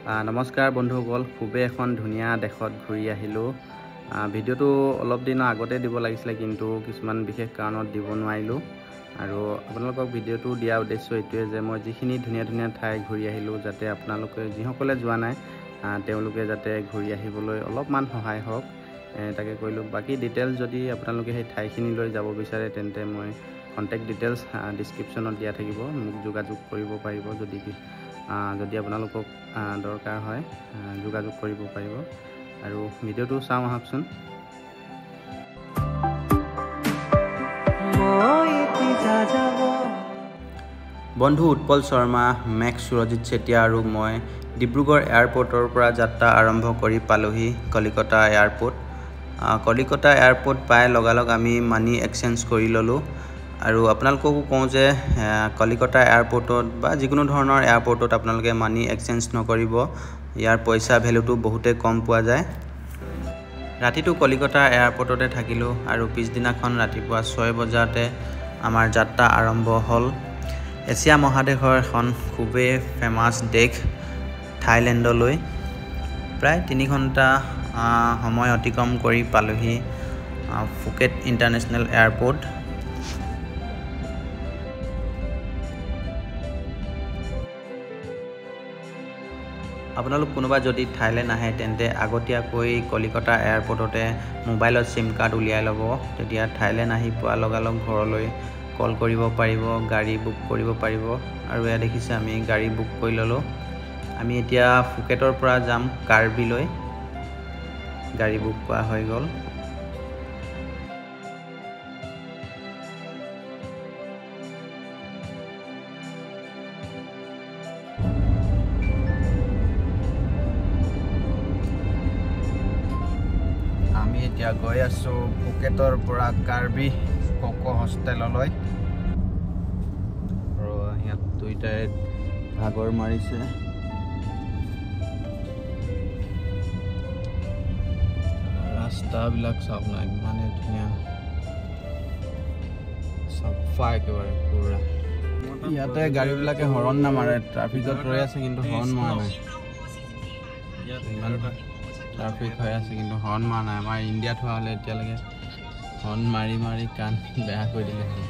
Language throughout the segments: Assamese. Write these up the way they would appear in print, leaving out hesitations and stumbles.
নমস্কাৰ বন্ধুসকল, খুবেই এখন ধুনীয়া দেশত ঘূৰি আহিলোঁ। ভিডিঅ'টো অলপ দিনৰ আগতে দিব লাগিছিলে, কিন্তু কিছুমান বিশেষ কাৰণত দিব নোৱাৰিলোঁ। আৰু আপোনালোকক ভিডিঅ'টো দিয়াৰ উদ্দেশ্য এইটোৱে যে মই যিখিনি ধুনীয়া ধুনীয়া ঠাই ঘূৰি আহিলোঁ, যাতে আপোনালোকে যিসকলে যোৱা নাই তেওঁলোকে যাতে ঘূৰি আহিবলৈ অলপমান সহায় হওক, তাকে কৰিলোঁ। বাকী ডিটেইলছ যদি আপোনালোকে সেই ঠাইখিনিলৈ যাব বিচাৰে তেন্তে মই কণ্টেক্ট ডিটেইলছ ডিছক্ৰিপশ্যনত দিয়া থাকিব, মোক যোগাযোগ কৰিব পাৰিব। যদি আপোনালোকক দৰকাৰ হয় যোগাযোগ কৰিব পাৰিব। আৰু ভিডিঅ'টো চাওঁ আহকচোন। বন্ধু উৎপল শৰ্মা, মেক্স সুৰজিত চেতিয়া আৰু মই ডিব্ৰুগড় এয়াৰপৰ্টৰ পৰা যাত্ৰা আৰম্ভ কৰি পালোহি কলিকতা এয়াৰপৰ্ট। কলিকতা এয়াৰপৰ্ট পাই লগালগ আমি মানি এক্সচেঞ্জ কৰি ল'লোঁ। আৰু আপোনালোককো কওঁ যে কলিকতা এয়াৰপৰ্টত বা যিকোনো ধৰণৰ এয়াৰপৰ্টত আপোনালোকে মানি এক্সচেঞ্জ নকৰিব, ইয়াৰ পইচা ভেলুটো বহুতেই কম পোৱা যায়। ৰাতিটো কলিকতা এয়াৰপৰ্টতে থাকিলোঁ আৰু পিছদিনাখন ৰাতিপুৱা 6 বজাতে আমাৰ যাত্ৰা আৰম্ভ হ'ল এছিয়া মহাদেশৰ এখন খুবেই ফেমাছ দেশ থাইলেণ্ডলৈ। প্ৰায় 3 ঘণ্টা সময় অতিক্ৰম কৰি পালোহি ফুকেট ইণ্টাৰনেশ্যনেল এয়াৰপৰ্ট। আপোনালোক কোনোবা যদি থাইলেণ্ড আহে তেন্তে আগতীয়াকৈ কলিকতা এয়াৰপৰ্টতে মোবাইলত চিম কাৰ্ড উলিয়াই ল'ব। তেতিয়া থাইলেণ্ড আহি পোৱাৰ লগালগ ঘৰলৈ কল কৰিব পাৰিব, গাড়ী বুক কৰিব পাৰিব। আৰু এয়া দেখিছে আমি গাড়ী বুক কৰি ল'লোঁ। আমি এতিয়া ফুকেটৰ পৰা যাম কাৰ্বিলৈ। গাড়ী বুক কৰা হৈ গ'ল। আমি এতিয়া গৈ আছোঁ ফুকেটৰ পৰা কাৰ্বি কোকো হোষ্টেললৈ। আৰু ইয়াত দুইটাই ভাগৰ মাৰিছে। ৰাস্তাবিলাক চাওক না, ইমানেই ধুনীয়া, চাফা একেবাৰে পুৰা। ইয়াতে গাড়ীবিলাকে হৰ্ণ নামাৰে, ট্ৰাফিকত ৰৈ আছে কিন্তু হৰ্ণ মৰা নাই। ইমান ট্ৰাফিক হৈ আছে কিন্তু হৰ্ণ মৰা নাই। আমাৰ ইণ্ডিয়াত হোৱা হ'লে এতিয়ালৈকে হৰ্ণ মাৰি মাৰি কাণ বেয়া কৰি দিলে হ'ল।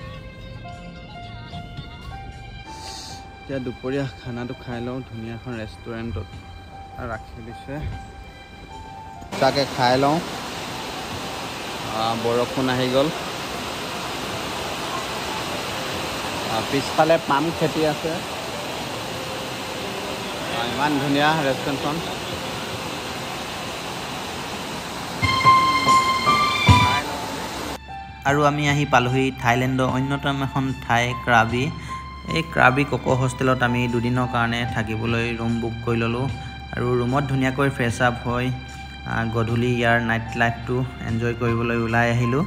এতিয়া দুপৰীয়া খানাটো খাই লওঁ। ধুনীয়া এখন ৰেষ্টুৰেণ্টত ৰাখি দিছে, তাকে খাই লওঁ। বৰষুণ আহি গ'ল। পিছফালে পাম খেতি আছে। ইমান ধুনীয়া ৰেষ্টুৰেণ্টখন। আৰু আমি আহি পালোহি থাইলেণ্ডৰ অন্যতম এখন ঠাই ক্ৰাবি। এই ক্ৰাবি কোকো হোষ্টেলত আমি 2 দিনৰ কাৰণে থাকিবলৈ ৰুম বুক কৰি ল'লোঁ। আৰু ৰুমত ধুনীয়াকৈ ফ্ৰেছ আপ হৈ গধূলি ইয়াৰ নাইট লাইফটো এনজয় কৰিবলৈ ওলাই আহিলোঁ।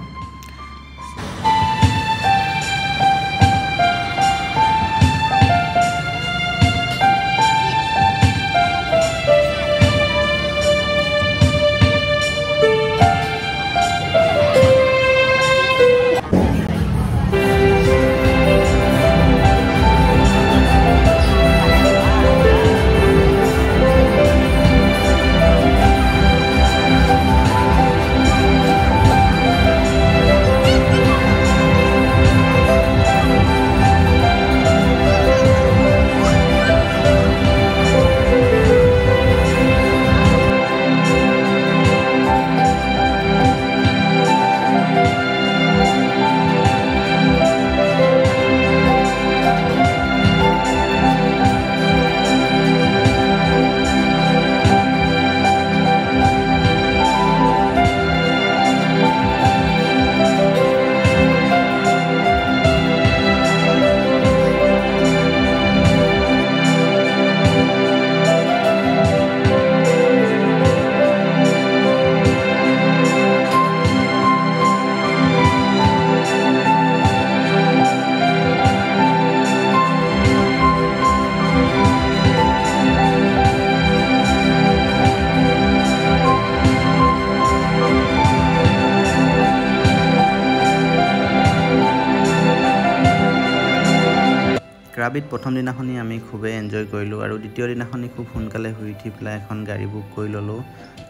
ক্ৰাবিত প্ৰথম দিনাখনি আমি খুবেই এনজয় কৰিলোঁ আৰু দ্বিতীয় দিনাখনি খুব সোনকালে শুই উঠি পেলাই এখন গাড়ী বুক কৰি ল'লোঁ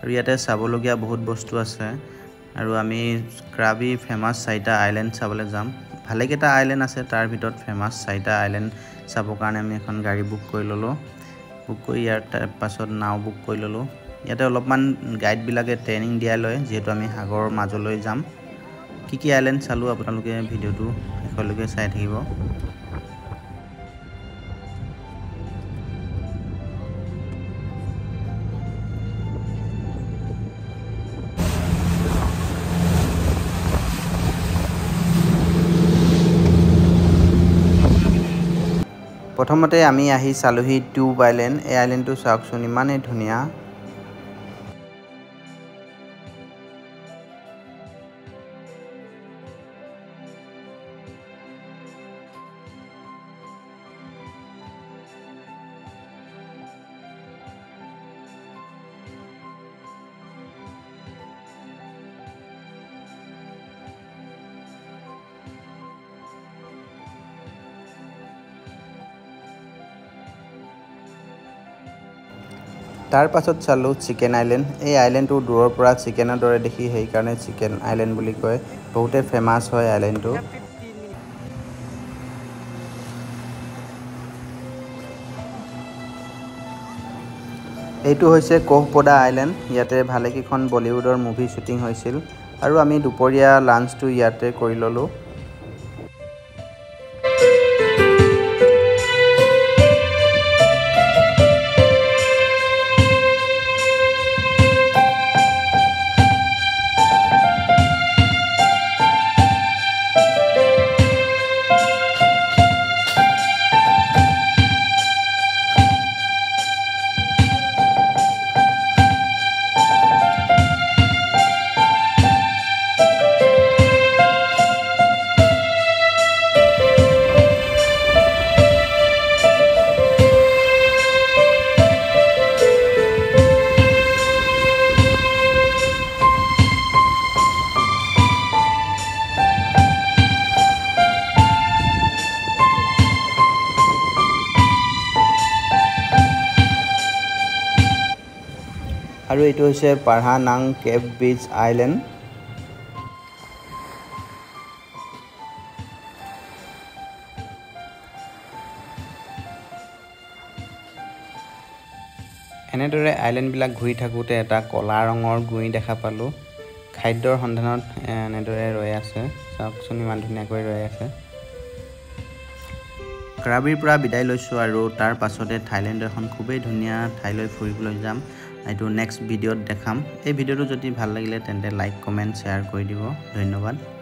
আৰু ইয়াতে চাবলগীয়া বহুত বস্তু আছে আৰু আমি ক্ৰাবি ফেমাছ 4টা আইলেণ্ড চাবলৈ যাম ভালেকেইটা আইলেণ্ড আছে তাৰ ভিতৰত ফেমাছ 4টা আইলেণ্ড চাবৰ কাৰণে আমি এখন গাড়ী বুক কৰি ল'লোঁ বুক কৰি ইয়াৰ পাছত নাও বুক কৰি ল'লোঁ ইয়াতে অলপমান গাইডবিলাকে ট্ৰেইনিং দিয়াই লয় যিহেতু আমি সাগৰৰ মাজলৈ যাম কি আইলেণ্ড চালোঁ আপোনালোকে ভিডিঅ'টো শেষলৈকে চাই থাকিব প্ৰথমতে আমি আহি চালোহি টিউব আইলেণ্ড এই আইলেণ্ডটো চাওকচোন ইমানেই ধুনীয়া তাৰ পাছত চালোঁ চিকেন আইলেণ্ড এই আইলেণ্ডটো দূৰৰ পৰা চিকেনৰ দৰে দেখি সেইকাৰণে চিকেন আইলেণ্ড বুলি কয় বহুতে ফেমাছ হয় আইলেণ্ডটো এইটো হৈছে কোহপদা আইলেণ্ড ইয়াতে ভালেকেইখন বলিউডৰ মুভি শ্বুটিং হৈছিল আৰু আমি দুপৰীয়া লাঞ্চটো ইয়াতে কৰি ল'লোঁ আৰু এইটো হৈছে পাৰহানাং কেভ বিচ আইলেণ্ড এনেদৰে আইলেণ্ডবিলাক ঘূৰি থাকোঁতে এটা কলা ৰঙৰ গুই দেখা পালোঁ খাদ্যৰ সন্ধানত এনেদৰে ৰৈ আছে চাওকচোন ইমান ধুনীয়াকৈ ৰৈ আছে ক্ৰাবিৰ পৰা বিদায় লৈছোঁ আৰু তাৰ পাছতে থাইলেণ্ডৰ এখন খুবেই ধুনীয়া ঠাইলৈ ফুৰিবলৈ যাম এইটো নেক্সট ভিডিঅ'ত দেখাম এই ভিডিঅ'টো যদি ভাল লাগিলে তেন্তে লাইক কমেণ্ট শ্বেয়াৰ কৰি দিব ধন্যবাদ